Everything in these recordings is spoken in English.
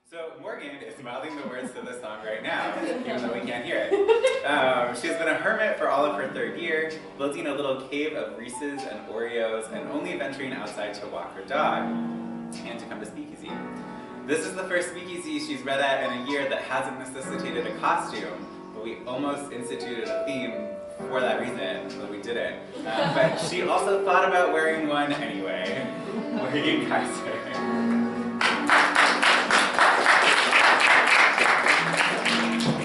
So Morgan is mouthing the words to the song right now, even though we can't hear it. She's been a hermit for all of her third year, building a little cave of Reese's and Oreos, and only venturing outside to walk her dog, and to come to Speakeasy. This is the first Speakeasy she's read at in a year that hasn't necessitated a costume, but we almost instituted a theme for that reason, but we didn't. But she also thought about wearing one anyway. Morgan Kayser.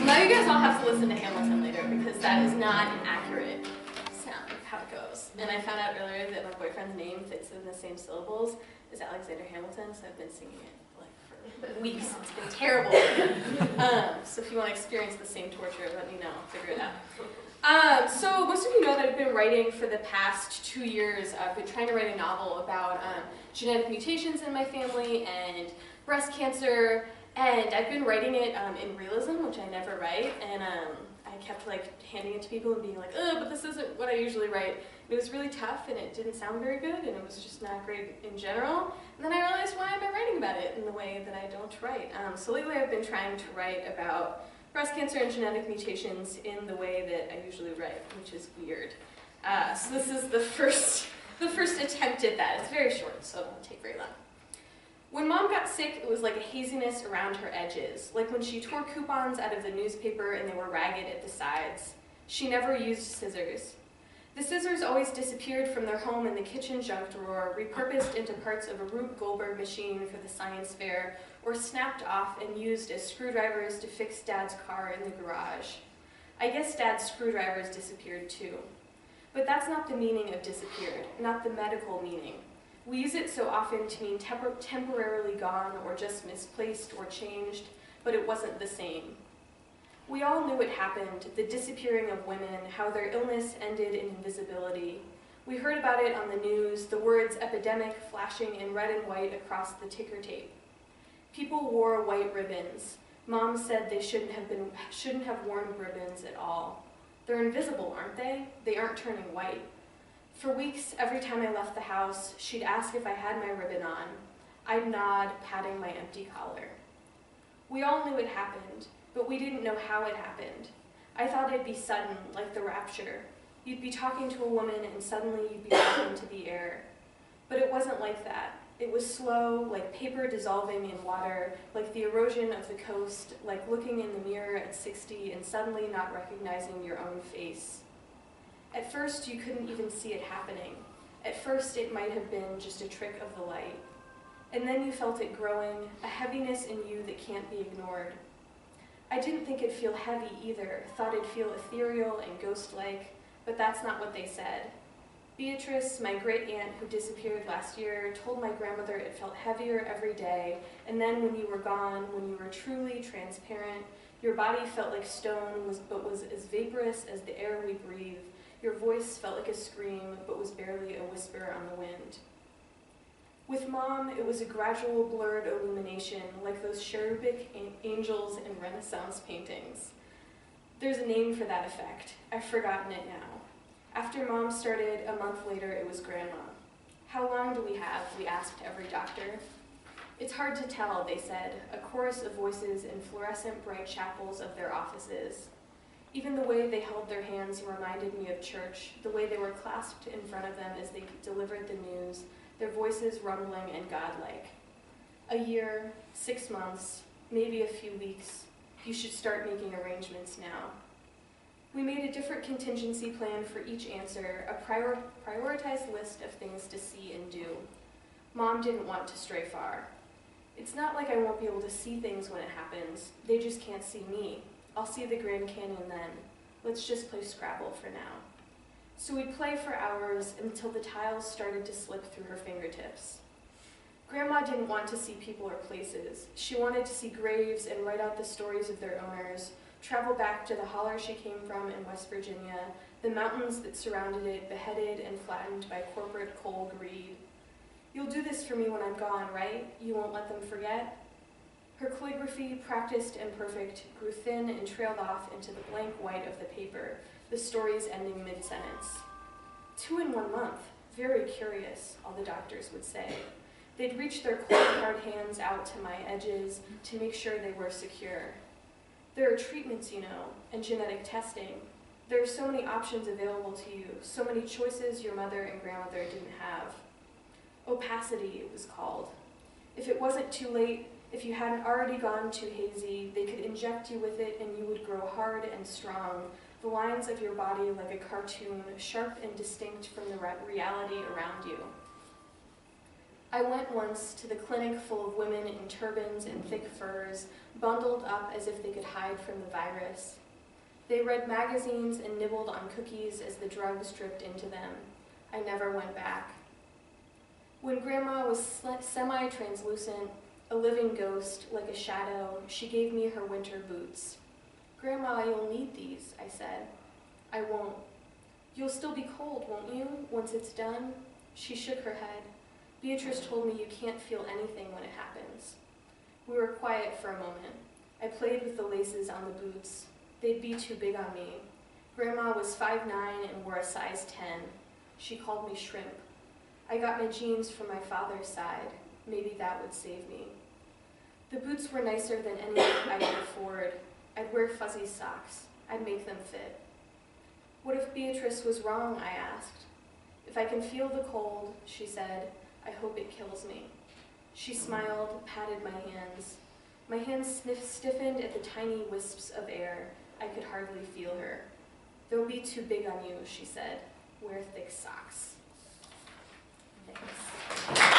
Now you guys all have to listen to Hamilton later because that is not an accurate sound of how it goes. And I found out earlier that my boyfriend's name fits in the same syllables as Alexander Hamilton, so I've been singing it like for weeks. It's been terrible. So if you want to experience the same torture, let me know. I'll figure it out. So most of you know that I've been writing for the past 2 years. I've been trying to write a novel about genetic mutations in my family and breast cancer. And I've been writing it in realism, which I never write, and I kept like handing it to people and being like, oh, but this isn't what I usually write. It was really tough, and it didn't sound very good, and it was just not great in general. And then I realized, why am I writing about it in the way that I don't write? So lately I've been trying to write about breast cancer and genetic mutations in the way that I usually write, which is weird. So this is the first attempt at that. It's very short, so it won't take very long. When Mom got sick, it was like a haziness around her edges, like when she tore coupons out of the newspaper and they were ragged at the sides. She never used scissors. The scissors always disappeared from their home in the kitchen junk drawer, repurposed into parts of a Rube Goldberg machine for the science fair, or snapped off and used as screwdrivers to fix Dad's car in the garage. I guess Dad's screwdrivers disappeared too. But that's not the meaning of disappeared, not the medical meaning. We use it so often to mean temporarily gone or just misplaced or changed, but it wasn't the same. We all knew it happened, the disappearing of women, how their illness ended in invisibility. We heard about it on the news, the words epidemic flashing in red and white across the ticker tape. People wore white ribbons. Mom said they shouldn't have worn ribbons at all. They're invisible, aren't they? They aren't turning white. For weeks, every time I left the house, she'd ask if I had my ribbon on. I'd nod, patting my empty collar. We all knew it happened, but we didn't know how it happened. I thought it'd be sudden, like the rapture. You'd be talking to a woman and suddenly you'd be walking into the air. But it wasn't like that. It was slow, like paper dissolving in water, like the erosion of the coast, like looking in the mirror at 60 and suddenly not recognizing your own face. At first, you couldn't even see it happening. At first, it might have been just a trick of the light. And then you felt it growing, a heaviness in you that can't be ignored. I didn't think it'd feel heavy either, thought it'd feel ethereal and ghost-like, but that's not what they said. Beatrice, my great-aunt who disappeared last year, told my grandmother it felt heavier every day, and then when you were gone, when you were truly transparent, your body felt like stone but was as vaporous as the air we breathe. Your voice felt like a scream, but was barely a whisper on the wind. With Mom, it was a gradual blurred illumination, like those cherubic angels in Renaissance paintings. There's a name for that effect. I've forgotten it now. After Mom started, a month later, it was Grandma. How long do we have? We asked every doctor. It's hard to tell, they said, a chorus of voices in fluorescent bright chapels of their offices. Even the way they held their hands reminded me of church, the way they were clasped in front of them as they delivered the news, their voices rumbling and godlike. A year, 6 months, maybe a few weeks. You should start making arrangements now. We made a different contingency plan for each answer, a prioritized list of things to see and do. Mom didn't want to stray far. It's not like I won't be able to see things when it happens. They just can't see me. I'll see the Grand Canyon then. Let's just play Scrabble for now. So we'd play for hours until the tiles started to slip through her fingertips. Grandma didn't want to see people or places. She wanted to see graves and write out the stories of their owners, travel back to the holler she came from in West Virginia, the mountains that surrounded it, beheaded and flattened by corporate coal greed. You'll do this for me when I'm gone, right? You won't let them forget? Her calligraphy, practiced and perfect, grew thin and trailed off into the blank white of the paper, the stories ending mid-sentence. 2 in 1 month. Very curious, all the doctors would say. They'd reach their cold, hard hands out to my edges to make sure they were secure. There are treatments, you know, and genetic testing. There are so many options available to you, so many choices your mother and grandmother didn't have. Opacity, it was called. If it wasn't too late, if you hadn't already gone too hazy, they could inject you with it and you would grow hard and strong, the lines of your body like a cartoon, sharp and distinct from the reality around you. I went once to the clinic full of women in turbans and thick furs, bundled up as if they could hide from the virus. They read magazines and nibbled on cookies as the drugs dripped into them. I never went back. When Grandma was semi-translucent, a living ghost, like a shadow, she gave me her winter boots. Grandma, you'll need these, I said. I won't. You'll still be cold, won't you, once it's done? She shook her head. Beatrice told me you can't feel anything when it happens. We were quiet for a moment. I played with the laces on the boots. They'd be too big on me. Grandma was 5'9" and wore a size 10. She called me shrimp. I got my jeans from my father's side. Maybe that would save me. The boots were nicer than any I could afford. I'd wear fuzzy socks. I'd make them fit. What if Beatrice was wrong, I asked. If I can feel the cold, she said, I hope it kills me. She smiled, patted my hands. My hands stiffened at the tiny wisps of air. I could hardly feel her. They'll be too big on you, she said. Wear thick socks. Thanks.